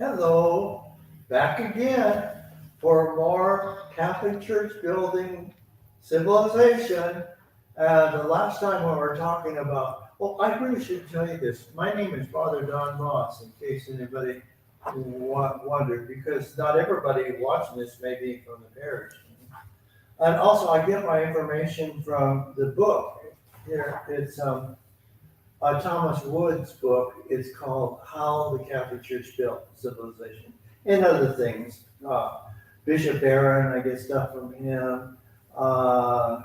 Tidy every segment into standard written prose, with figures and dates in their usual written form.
Hello, back again for more Catholic Church building civilization. The last time we were talking about, well, I really should tell you this. My name is Father Don Moss, in case anybody wondered, because not everybody watching this may be from the parish. And also, I get my information from the book. Here, it's Thomas Wood's book. It's called How the Catholic Church Built Civilization and other things. Bishop Barron, I get stuff from him. A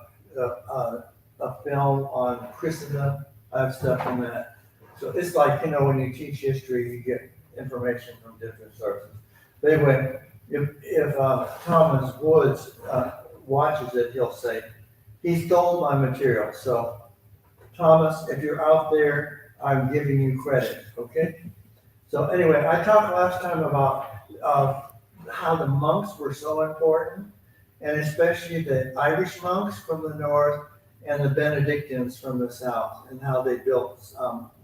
film on Christendom, I have stuff from that. So it's like, when you teach history, you get information from different sources. But anyway, if Thomas Woods watches it, he'll say, he stole my material. So Thomas, if you're out there, I'm giving you credit, okay? So anyway, I talked last time about how the monks were so important, and especially the Irish monks from the north and the Benedictines from the south, and how they built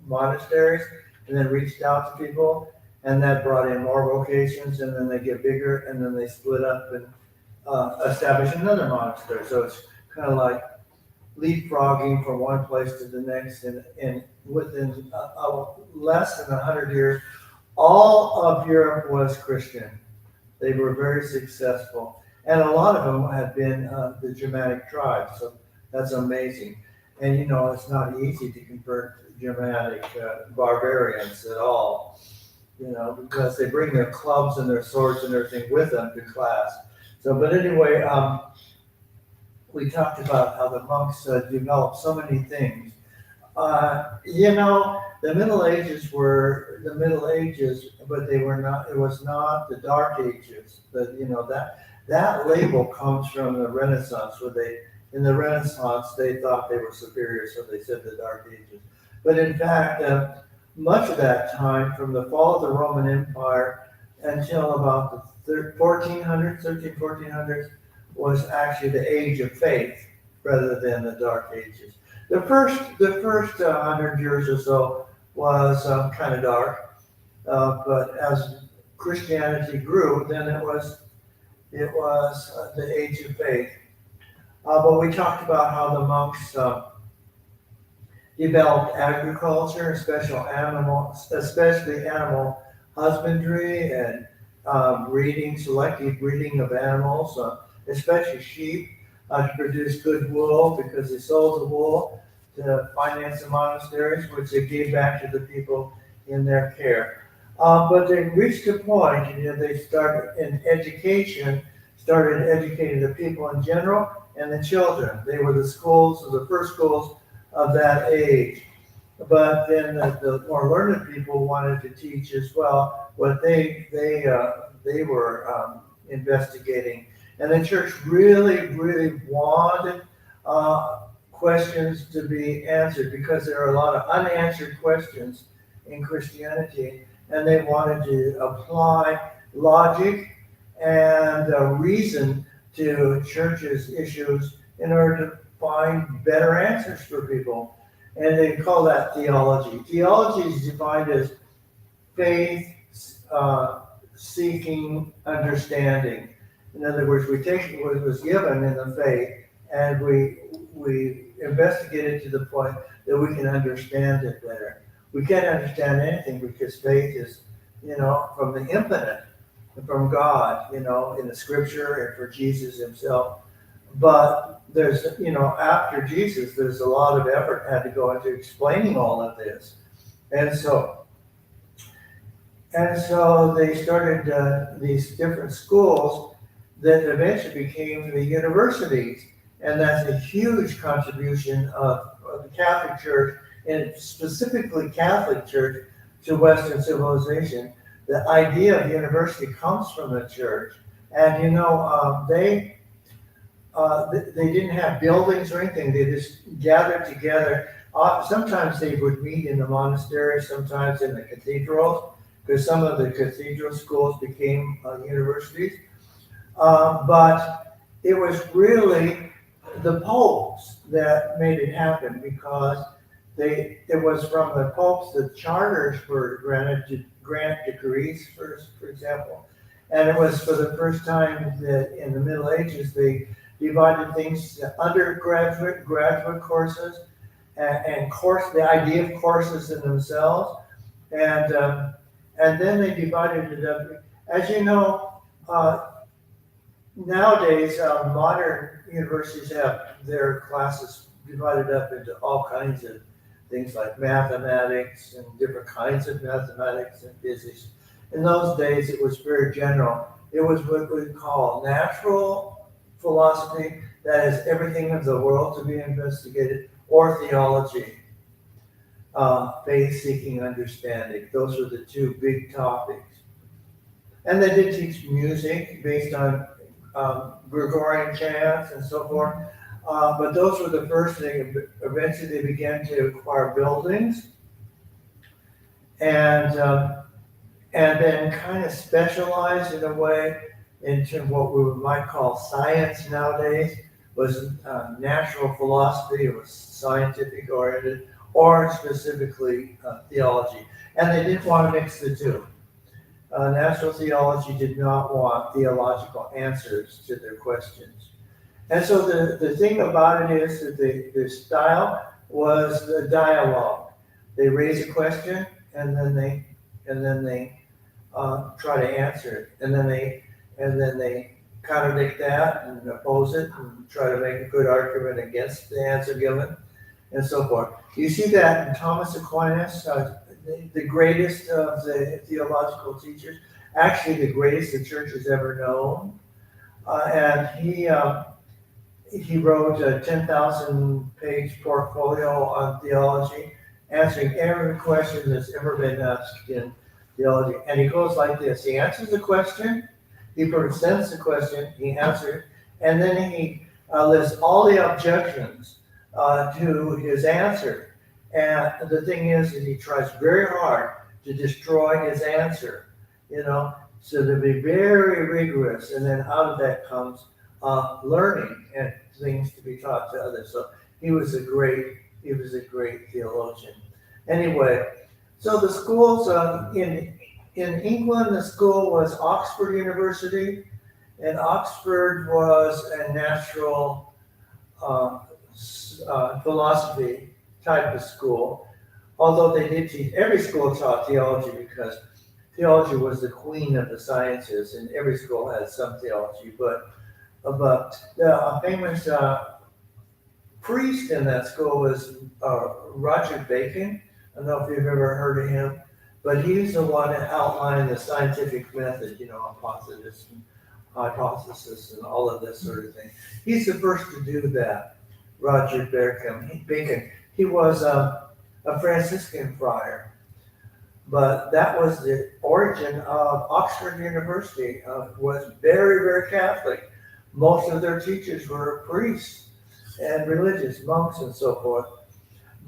monasteries and then reached out to people, and that brought in more vocations, and then they get bigger, and then they split up and establish another monastery. So it's kind of like leapfrogging from one place to the next, and within less than 100 years, all of Europe was Christian. They were very successful, and a lot of them had been the Germanic tribes, so that's amazing. And it's not easy to convert Germanic barbarians at all, because they bring their clubs and their swords and everything with them to class. So, but anyway, we talked about how the monks developed so many things. The Middle Ages were the Middle Ages, but they were not. It was not the Dark Ages. That label comes from the Renaissance, where in the Renaissance they thought they were superior, so they said the Dark Ages. But in fact, much of that time, from the fall of the Roman Empire until about the 1400s, was actually the age of faith rather than the Dark Ages. The first 100 years or so was kind of dark, but as Christianity grew, then it was the age of faith. But we talked about how the monks developed agriculture, especially animal husbandry and selective breeding of animals, especially sheep, to produce good wool, because they sold the wool to finance the monasteries, which they gave back to the people in their care. But they reached a point, they started educating the people in general and the children. They were the first schools of that age. But then the more learned people wanted to teach as well what they were investigating. And the church really, really wanted questions to be answered, because there are a lot of unanswered questions in Christianity, and they wanted to apply logic and reason to church's issues in order to find better answers for people. And they call that theology. Theology is defined as faith seeking understanding. In other words, we take what was given in the faith and we investigate it to the point that we can understand it better. We can't understand anything because faith is, from the infinite, from God, in the scripture and for Jesus himself. But there's, after Jesus, there's a lot of effort had to go into explaining all of this. And so they started these different schools that eventually became the universities. And that's a huge contribution of the Catholic Church, and specifically Catholic Church, to Western civilization. The idea of university comes from the church. And, they didn't have buildings or anything. They just gathered together. Sometimes they would meet in the monastery, sometimes in the cathedrals, because some of the cathedral schools became universities. But it was really the popes that made it happen, because it was from the popes that charters were granted to grant degrees, for example. And it was for the first time that in the Middle Ages, they divided things to undergraduate, graduate courses, and the idea of courses in themselves. And then they divided it up. As you know, nowadays, modern universities have their classes divided up into all kinds of things like mathematics and different kinds of mathematics and physics. In those days, it was very general. It was what we call natural philosophy, that is everything of the world to be investigated, or theology, faith-seeking understanding. Those were the two big topics. And they did teach music based on Gregorian chants and so forth. But those were the first thing. Eventually, they began to acquire buildings, and then kind of specialize in a way into what we might call science nowadays. Was natural philosophy. It was scientific oriented, or specifically theology. And they didn't want to mix the two. Natural theology did not want theological answers to their questions. And so the thing about it is that the style was the dialogue. They raise a question, and then they try to answer it, and then they contradict that and oppose it and try to make a good argument against the answer given, and so forth. You see that in Thomas Aquinas, the greatest of the theological teachers, actually the greatest the church has ever known, and he wrote a 10,000-page portfolio on theology, answering every question that's ever been asked in theology. And he goes like this: he answers the question, he presents the question, he answers, and then he lists all the objections to his answer. And the thing is that he tries very hard to destroy his answer, so to be very rigorous. And then out of that comes learning and things to be taught to others. So he was a great theologian. Anyway, so the schools in England, the school was Oxford University, and Oxford was a natural philosophy type of school, although they did teach, every school taught theology because theology was the queen of the sciences, and every school had some theology. But the famous priest in that school was Roger Bacon. I don't know if you've ever heard of him, but he's the one that outlined the scientific method, hypothesis and all of this sort of thing. He's the first to do that, Roger Bacon. He was a Franciscan friar, but that was the origin of Oxford University. Was very, very Catholic. Most of their teachers were priests and religious monks and so forth.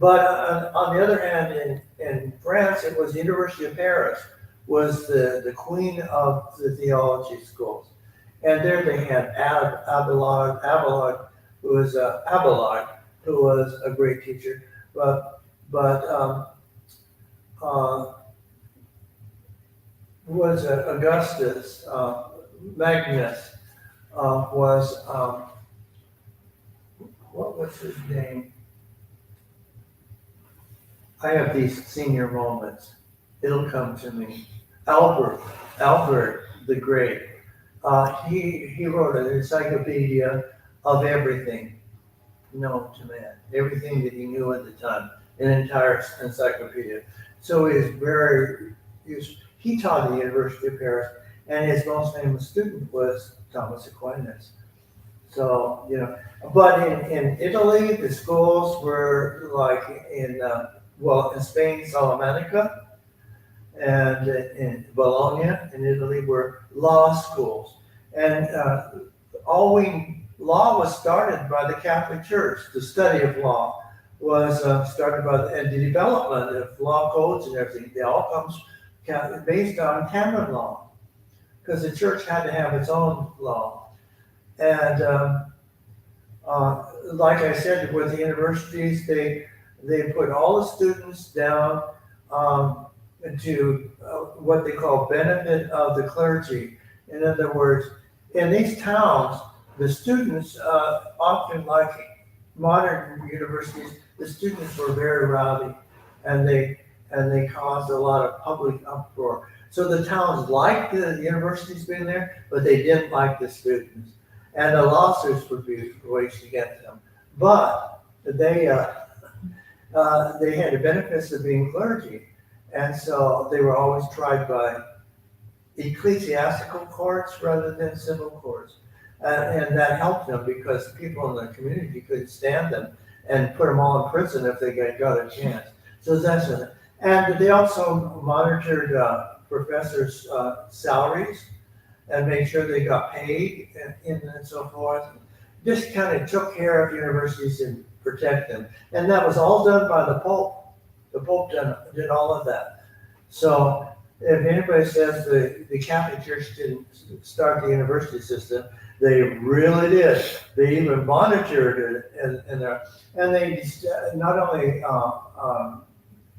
But on the other hand, in France, it was the University of Paris was the queen of the theology schools. And there they had Abelard, who was a great teacher. But was Augustus, Magnus, was, what was his name? I have these senior moments. It'll come to me. Albert the Great. He wrote an encyclopedia of everything known to man, everything that he knew at the time, an entire encyclopedia. So he taught at the University of Paris, and his most famous student was Thomas Aquinas. So, but in Italy, the schools were like in Spain, Salamanca, and in Bologna, in Italy, were law schools. And law was started by the Catholic Church. The study of law was started and the development of law codes and everything. They all comes based on canon law, because the church had to have its own law. And like I said, with the universities, they put all the students down into what they call benefit of the clergy. In other words, in these towns, the students, often like modern universities, the students were very rowdy, and they caused a lot of public uproar. So the towns liked the universities being there, but they didn't like the students, and the lawsuits would be waged against them. But they had the benefits of being clergy, and so they were always tried by ecclesiastical courts rather than civil courts. And that helped them because people in the community couldn't stand them and put them all in prison if they got a chance. So that's it. And they also monitored professors' salaries and made sure they got paid and so forth. Just kind of took care of universities and protect them. And that was all done by the Pope. The Pope did all of that. So if anybody says the Catholic Church didn't start the university system, they really did. They even monitored it, and they not only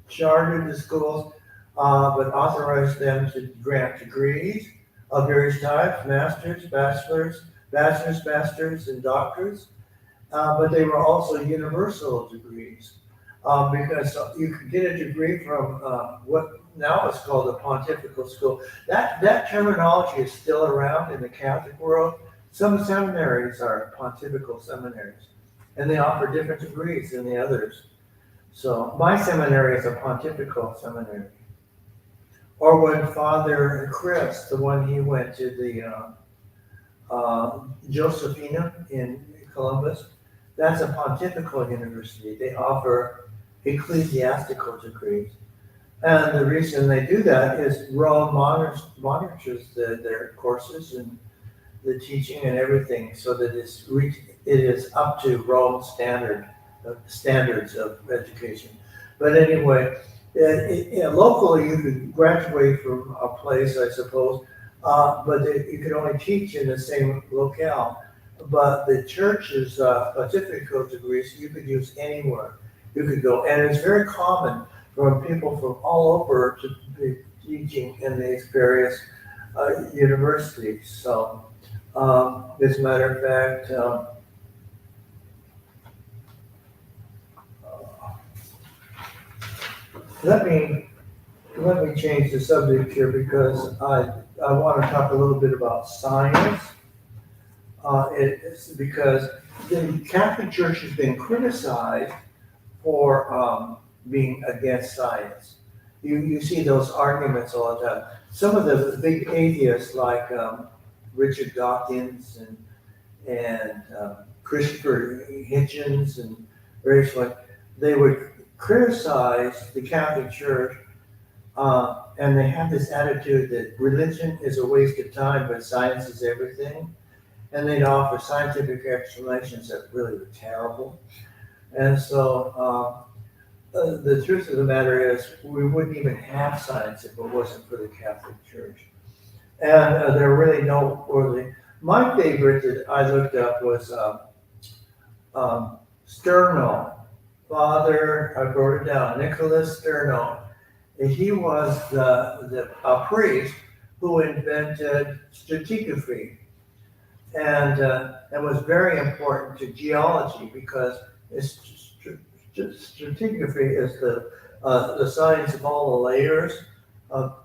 chartered the schools, but authorized them to grant degrees of various types: masters, bachelors, and doctors. But they were also universal degrees, because you could get a degree from what now is called a pontifical school. That terminology is still around in the Catholic world. Some seminaries are pontifical seminaries, and they offer different degrees than the others. So my seminary is a pontifical seminary. Or when Father Chris, the one he went to the Josephina in Columbus, that's a pontifical university. They offer ecclesiastical degrees. And the reason they do that is Rome monitors their courses and the teaching and everything, so that it is up to Rome standards of education. But anyway, locally you could graduate from a place, I suppose, but you could only teach in the same locale. But the church's pontifical degrees you could use anywhere. You could go, and it's very common for people from all over to be teaching in these various universities. So, as a matter of fact, let me change the subject here because I want to talk a little bit about science. It's because the Catholic Church has been criticized for being against science. You see those arguments all the time. Some of the big atheists like Richard Dawkins and Christopher Hitchens and various ones, they would criticize the Catholic Church, and they have this attitude that religion is a waste of time, but science is everything. And they'd offer scientific explanations that really were terrible. And so the truth of the matter is we wouldn't even have science if it wasn't for the Catholic Church. And they're really noteworthy. My favorite that I looked up was Sterno. Father, I wrote it down, Nicholas Sterno. He was a priest who invented stratigraphy. And it was very important to geology because stratigraphy is the science of all the layers of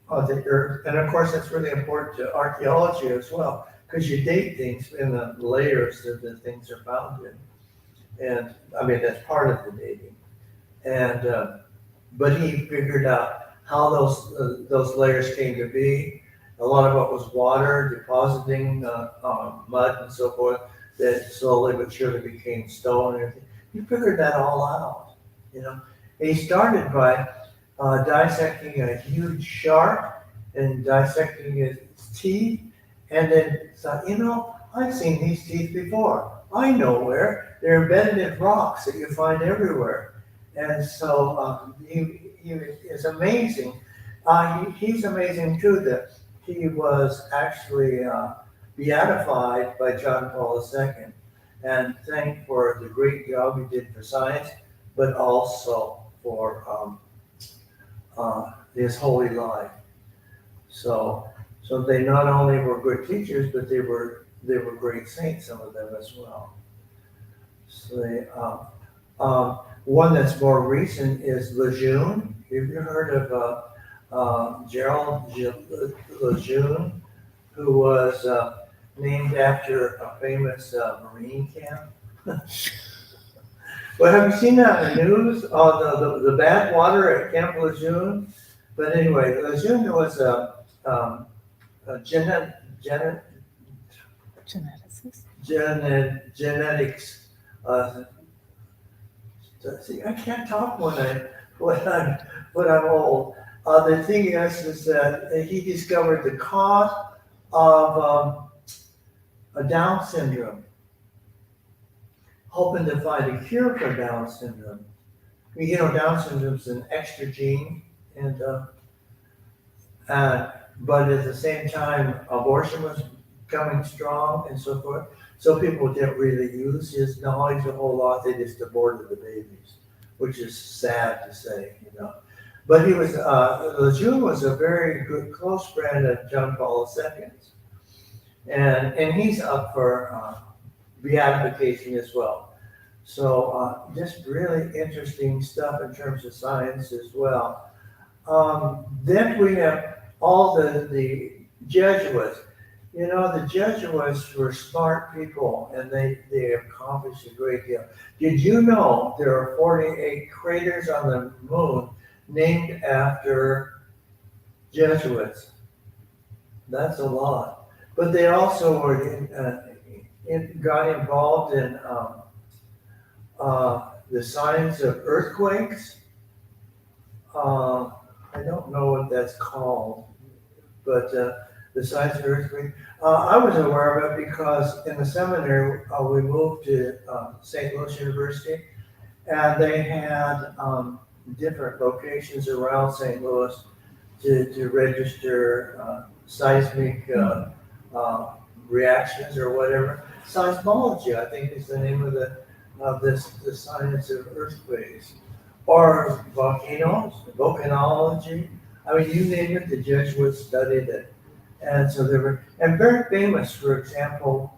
the earth. And of course, that's really important to archaeology as well, because you date things in the layers that the things are found in. And I mean, that's part of the dating. And but he figured out how those layers came to be. A lot of it was water depositing mud and so forth that slowly but surely became stone and everything. He figured that all out, you know. And he started by dissecting a huge shark and dissecting its teeth, and then thought, you know, I've seen these teeth before. I know where. They're embedded in rocks that you find everywhere. And so he is amazing. He's amazing too that he was actually beatified by John Paul II and thanked for the great job he did for science. but also for his holy life. So they not only were good teachers, but they were great saints, some of them as well. So one that's more recent is Lejeune. Have you heard of Gerald Lejeune, who was named after a famous Marine camp? Well, have you seen that in the news? Oh, the bad water at Camp Lejeune? But anyway, Lejeune was a Geneticist. genetics. See, I can't talk when I'm old. The thing is that he discovered the cause of a Down syndrome, hoping to find a cure for Down syndrome. You know, Down syndrome's an extra gene, and but at the same time, abortion was coming strong and so forth. So people didn't really use his knowledge a whole lot. They just aborted the babies, which is sad to say, you know. But he was, Lejeune was a very good, close friend of John Paul II. And he's up for beatification as well. So just really interesting stuff in terms of science as well. Then we have all the Jesuits. You know, the Jesuits were smart people, and they accomplished a great deal. Did you know there are 48 craters on the moon named after Jesuits? That's a lot. But they also were got involved in the science of earthquakes. I don't know what that's called, but the science of earthquake. I was aware of it because in the seminary we moved to St. Louis University, and they had different locations around St. Louis to register seismic reactions or whatever. Seismology, I think, is the name of the science of earthquakes, or volcanoes, volcanology. I mean, you name it, the Jesuits studied it. And so they were, and very famous, for example,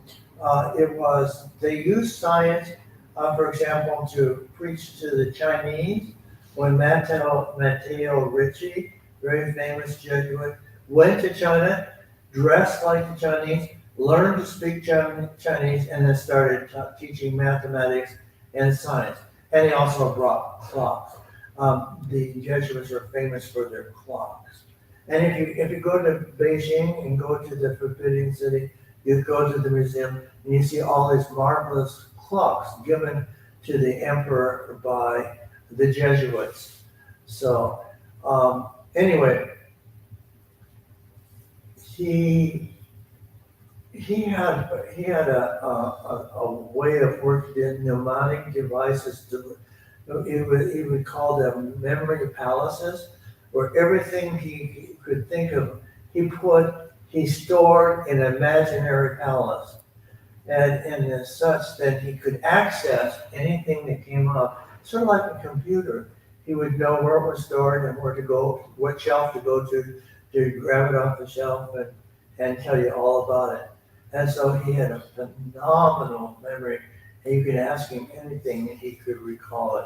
they used science, for example, to preach to the Chinese. When Matteo Ricci, very famous Jesuit, went to China, dressed like the Chinese, learned to speak Chinese, and then started teaching mathematics and science. And he also brought clocks. The Jesuits are famous for their clocks. And if you go to Beijing and go to the Forbidden City, you go to the museum and you see all these marvelous clocks given to the emperor by the Jesuits. So anyway, he had a way of working in pneumatic devices. He would call them memory palaces, where everything he could think of, he stored in an imaginary palace. And as such that he could access anything that came up, sort of like a computer. He would know where it was stored and where to go, what shelf to go to grab it off the shelf and tell you all about it. And so he had a phenomenal memory, and you could ask him anything and he could recall it.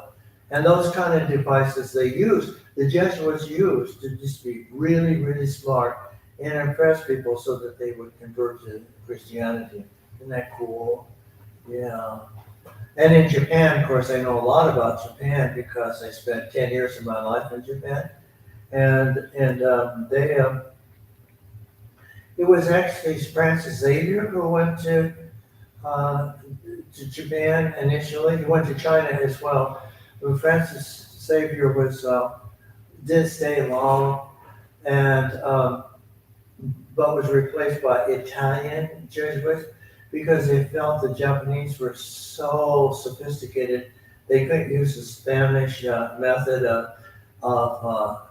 And those kind of devices the Jesuits used to just be really, really smart and impress people so that they would convert to Christianity. Isn't that cool? Yeah. And in Japan, of course, I know a lot about Japan because I spent 10 years of my life in Japan. And it was actually Francis Xavier who went to Japan initially. He went to China as well. When Francis Xavier didn't stay long, and but was replaced by Italian Jesuits because they felt the Japanese were so sophisticated they couldn't use the Spanish method of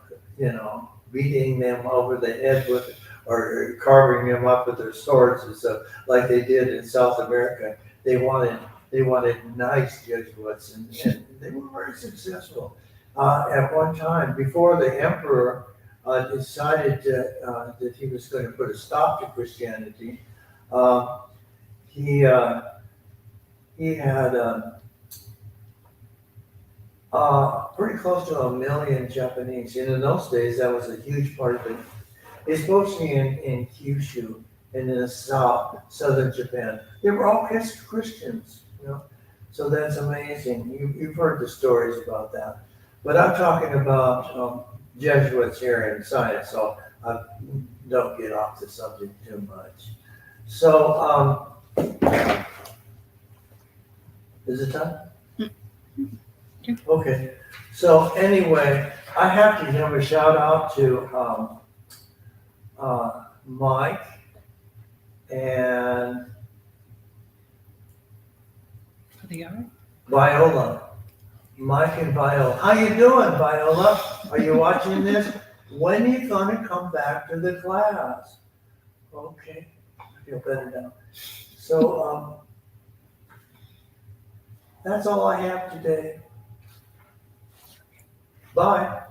beating them over the head with or carving them up with their swords and stuff like they did in South America. They wanted They wanted nice Jesuits, and they were very successful. At one time, before the emperor decided that he was going to put a stop to Christianity, he had pretty close to 1 million Japanese. And in those days, that was a huge part of it. Especially in Kyushu and in the southern Japan. They were all Christians, you know. So that's amazing. You've heard the stories about that. But I'm talking about Jesuits here in science, so I don't get off the subject too much. So, is it time? Okay. So anyway, I have to give a shout out to Mike and Viola. Mike and Viola. How you doing, Viola? Are you watching this? When are you gonna come back to the class? Okay, I feel better now. So that's all I have today. Bye.